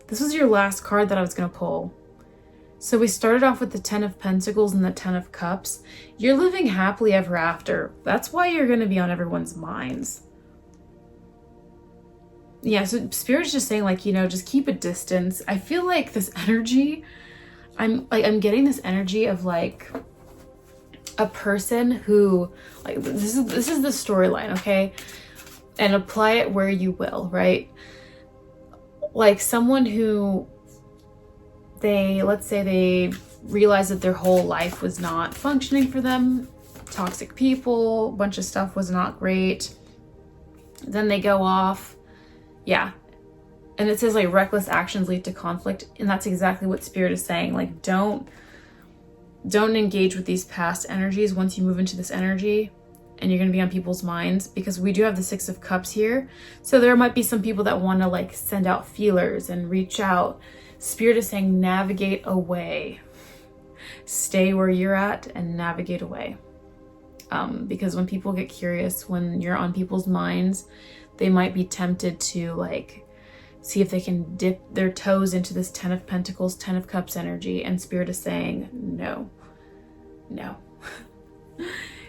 This was your last card that I was gonna pull. So we started off with the Ten of Pentacles and the Ten of Cups. You're living happily ever after. That's why you're going to be on everyone's minds. Yeah, so Spirit's just saying, like, you know, just keep a distance. I feel like this energy, I'm getting this energy of like a person who, like, this is the storyline, okay? And apply it where you will, right? Like someone who, let's say they realize that their whole life was not functioning for them, toxic people, a bunch of stuff was not great. Then they go off, yeah. And it says like reckless actions lead to conflict. And that's exactly what Spirit is saying. Like don't engage with these past energies once you move into this energy. and you're going to be on people's minds, because we do have the Six of Cups here. So there might be some people that want to like send out feelers and reach out. Spirit is saying navigate away. Stay where you're at and navigate away. Because when people get curious, when you're on people's minds, they might be tempted to like see if they can dip their toes into this Ten of Pentacles, Ten of Cups energy, and Spirit is saying no.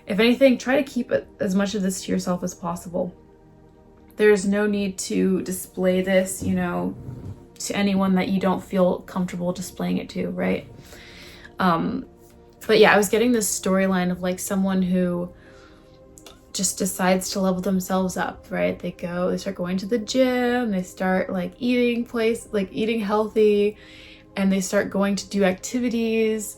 If anything, try to keep as much of this to yourself as possible. There's no need to display this, you know, to anyone that you don't feel comfortable displaying it to, right? But yeah, I was getting this storyline of like someone who just decides to level themselves up, right? They start going to the gym, they start like eating healthy, and they start going to do activities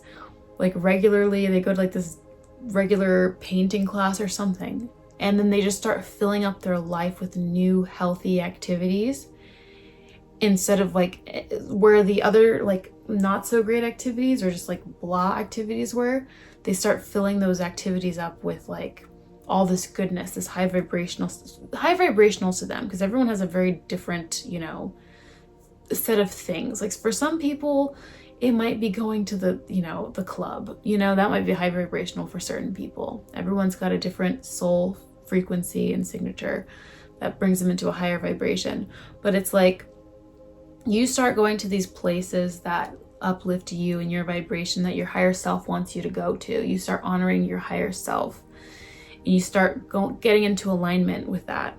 like regularly. They go to like this regular painting class or something, and then they just start filling up their life with new healthy activities, instead of like where the other like not so great activities or just like blah activities were. They start filling those activities up with like all this goodness, this high vibrational to them, because everyone has a very different, you know, set of things. Like for some people it might be going to the, you know, the club, you know, that might be high vibrational for certain people. Everyone's got a different soul frequency and signature that brings them into a higher vibration. But it's like you start going to these places that uplift you and your vibration, that your higher self wants you to go to. You start honoring your higher self, and you start getting into alignment with that,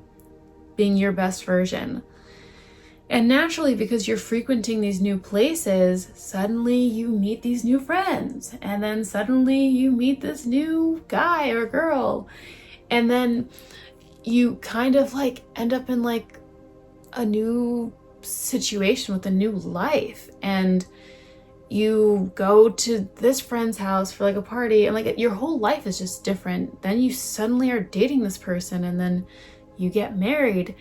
being your best version. And naturally, because you're frequenting these new places, suddenly you meet these new friends, and then suddenly you meet this new guy or girl, and then you kind of like end up in like a new situation with a new life, and you go to this friend's house for like a party, and like your whole life is just different. Then you suddenly are dating this person, and then you get married,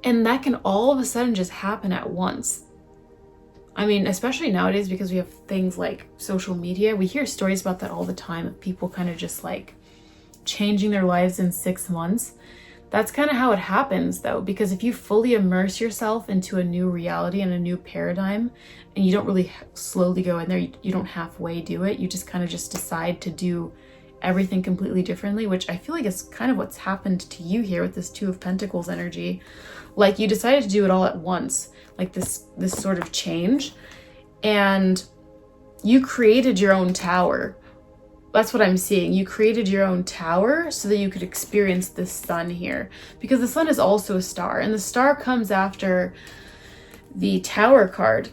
and that can all of a sudden just happen at once. I mean, especially nowadays, because we have things like social media, we hear stories about that all the time, of people kind of just like changing their lives in 6 months. That's kind of how it happens though, because if you fully immerse yourself into a new reality and a new paradigm, and you don't really slowly go in there, you don't halfway do it, you just kind of just decide to do everything completely differently, which I feel like is kind of what's happened to you here with this Two of Pentacles energy. Like you decided to do it all at once, like this sort of change, and you created your own tower. That's what I'm seeing. You created your own tower so that you could experience the sun here, because the sun is also a star, and the star comes after the Tower card.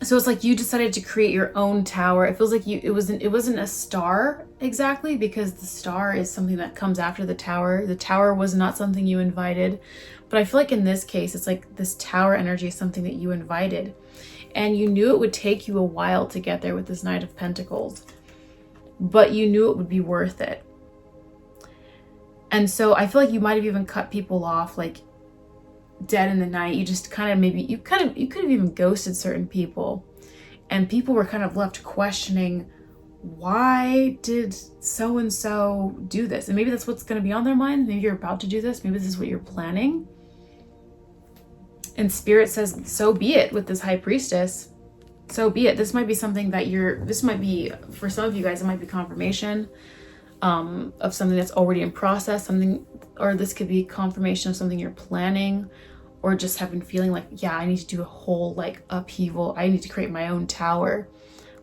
So it's like you decided to create your own tower. It feels like it wasn't a star exactly, because the star is something that comes after the tower. The tower was not something you invited, but I feel like in this case, it's like this tower energy is something that you invited, and you knew it would take you a while to get there with this Knight of Pentacles, but you knew it would be worth it. And so I feel like you might have even cut people off like dead in the night. You just kind of you could have even ghosted certain people, and people were kind of left questioning, why did so and so do this? And maybe that's what's going to be on their mind. Maybe you're about to do this, maybe this is what you're planning, and Spirit says so be it. With this High Priestess, so be it. This might be something that this might be, for some of you guys, it might be confirmation of something that's already in process, or this could be confirmation of something you're planning, or just have been feeling like, yeah, I need to do a whole like upheaval. I need to create my own tower.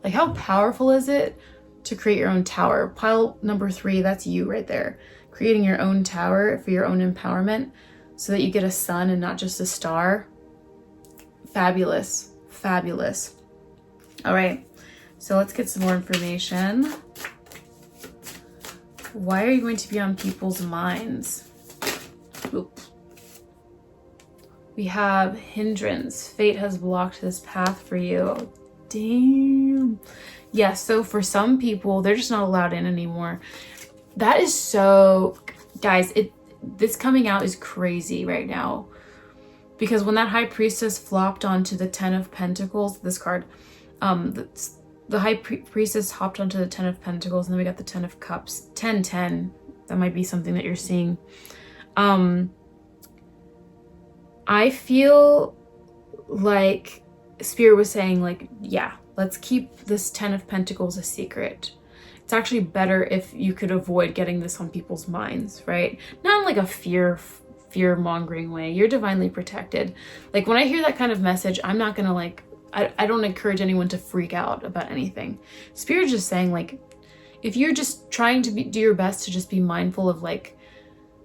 Like, how powerful is it to create your own tower? Pile number 3, that's you right there. Creating your own tower for your own empowerment so that you get a sun and not just a star. Fabulous, fabulous. All right, so let's get some more information. Why are you going to be on people's minds? Oop. We have hindrance. Fate has blocked this path for you. Damn. Yeah, so for some people, they're just not allowed in anymore. That is so, guys, this coming out is crazy right now. Because when that High Priestess flopped onto the Ten of Pentacles, this card, the High Priestess hopped onto the Ten of Pentacles, and then we got the Ten of Cups. 10-10. That might be something that you're seeing. I feel like Spirit was saying, like, yeah, let's keep this 10 of Pentacles a secret. It's actually better if you could avoid getting this on people's minds, right? Not in like a fear-mongering way. You're divinely protected. Like, when I hear that kind of message, I'm not gonna like, I don't encourage anyone to freak out about anything. Spirit's just saying, like, if you're just trying to do your best to just be mindful of like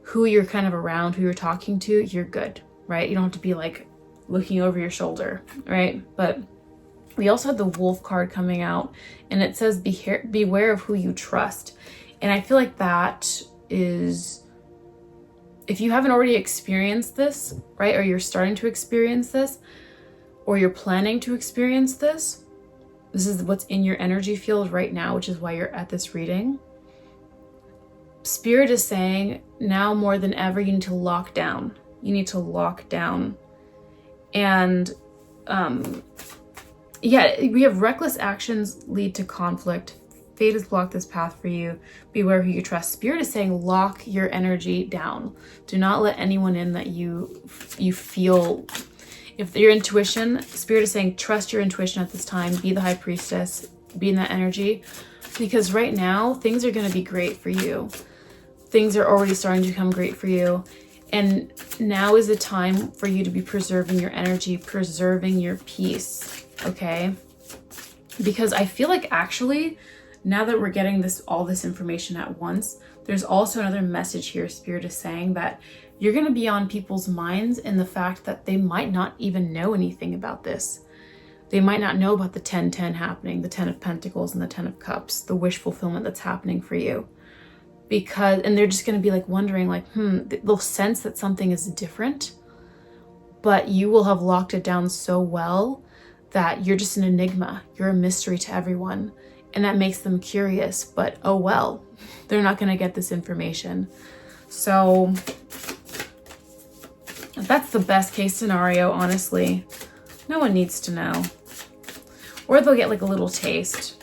who you're kind of around, who you're talking to, you're good, right? You don't have to be like looking over your shoulder, right? But we also had the Wolf card coming out, and it says beware of who you trust. And I feel like that is, if you haven't already experienced this, right, or you're starting to experience this, or you're planning to experience this, this is what's in your energy field right now, which is why you're at this reading. Spirit is saying, now more than ever, you need to lock down. You need to lock down. And yeah, we have reckless actions lead to conflict. Fate has blocked this path for you. Beware who you trust. Spirit is saying, lock your energy down. Do not let anyone in that you feel. If your intuition, Spirit is saying, trust your intuition at this time. Be the High Priestess. Be in that energy. Because right now, things are going to be great for you. Things are already starting to become great for you. And now is the time for you to be preserving your energy, preserving your peace, okay? Because I feel like actually, now that we're getting all this information at once, there's also another message here. Spirit is saying that you're going to be on people's minds in the fact that they might not even know anything about this. They might not know about the 10-10 happening, the 10 of Pentacles and the 10 of Cups, the wish fulfillment that's happening for you. And they're just going to be like wondering, like, they'll sense that something is different, but you will have locked it down so well that you're just an enigma. You're a mystery to everyone. And that makes them curious, but oh well, they're not going to get this information. So that's the best case scenario, honestly. No one needs to know. Or they'll get like a little taste.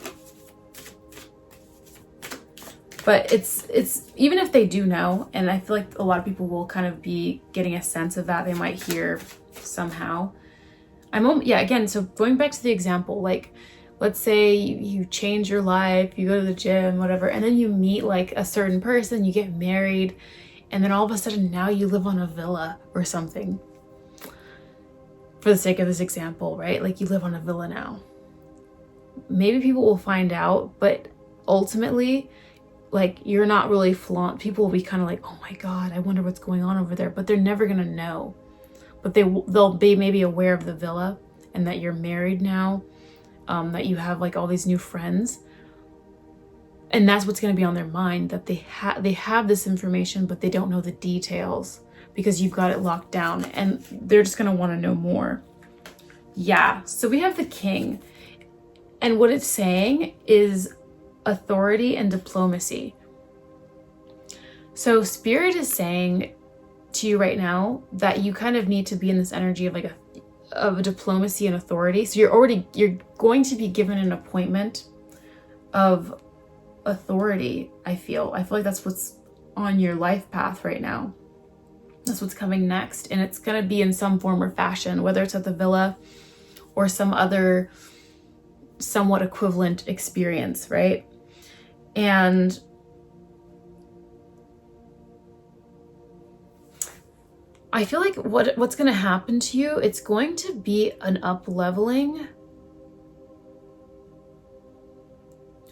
But it's even if they do know, and I feel like a lot of people will kind of be getting a sense of that, they might hear somehow. Again, so going back to the example, like, let's say you change your life, you go to the gym, whatever, and then you meet like a certain person, you get married, and then all of a sudden now you live on a villa or something. For the sake of this example, right? Like, you live on a villa now. Maybe people will find out, but ultimately, like, you're not really people will be kind of like, oh my God, I wonder what's going on over there, but they're never gonna know. But they'll be maybe aware of the villa and that you're married now, that you have like all these new friends, and that's what's gonna be on their mind, that they have this information, but they don't know the details because you've got it locked down, and they're just gonna want to know more. Yeah, so we have the King, and what it's saying is authority and diplomacy. So Spirit is saying to you right now that you kind of need to be in this energy of like a diplomacy and authority. So you're going to be given an appointment of authority. I feel like that's what's on your life path right now. That's what's coming next, and it's going to be in some form or fashion, whether it's at the villa or some other somewhat equivalent experience, right? And I feel like what's going to happen to you, it's going to be an up-leveling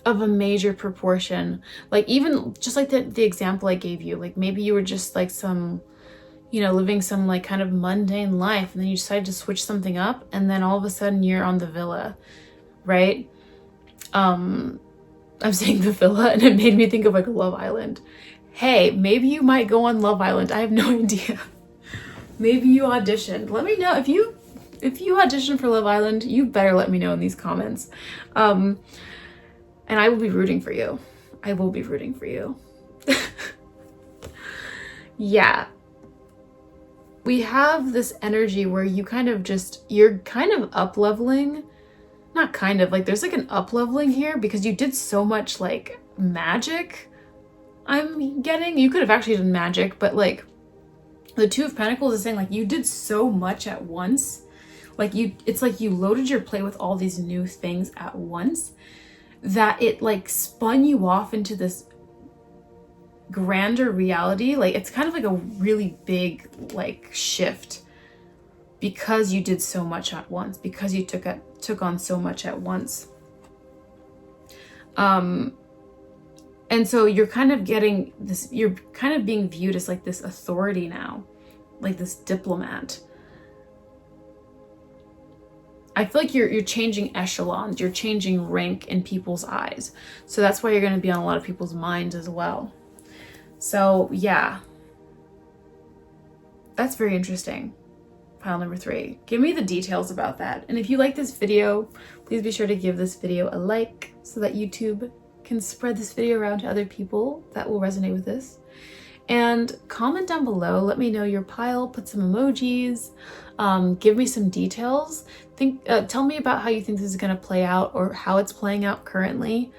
of a major proportion. Like, even just like the example I gave you, like maybe you were just like living some like kind of mundane life, and then you decided to switch something up, and then all of a sudden you're on the villa, right? I'm saying the villa, and it made me think of like Love Island. Hey, maybe you might go on Love Island. I have no idea. Maybe you auditioned. Let me know if you auditioned for Love Island. You better let me know in these comments, and I will be rooting for you. I will be rooting for you. Yeah. We have this energy where you're kind of up-leveling. Not kind of, like there's like an up-leveling here because you did so much like magic I'm getting. You could have actually done magic, but like the Two of Pentacles is saying like you did so much at once. Like it's like you loaded your plate with all these new things at once that it like spun you off into this grander reality. Like it's kind of like a really big like shift because you did so much at once, because you took on so much at once. And so you're kind of getting this, you're kind of being viewed as like this authority now, like this diplomat. I feel like you're changing echelons, you're changing rank in people's eyes. So that's why you're going to be on a lot of people's minds as well. So yeah, that's very interesting. Pile number 3. Give me the details about that. And if you like this video, please be sure to give this video a like so that YouTube can spread this video around to other people that will resonate with this. And comment down below, let me know your pile, put some emojis, give me some details. Tell me about how you think this is going to play out or how it's playing out currently.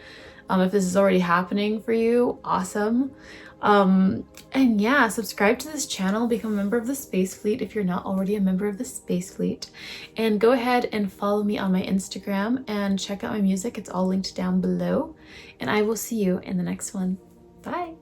If this is already happening for you, awesome. And yeah, subscribe to this channel, become a member of the Space Fleet if you're not already a member of the Space Fleet, and go ahead and follow me on my Instagram and check out my music. It's all linked down below, and I will see you in the next one. Bye.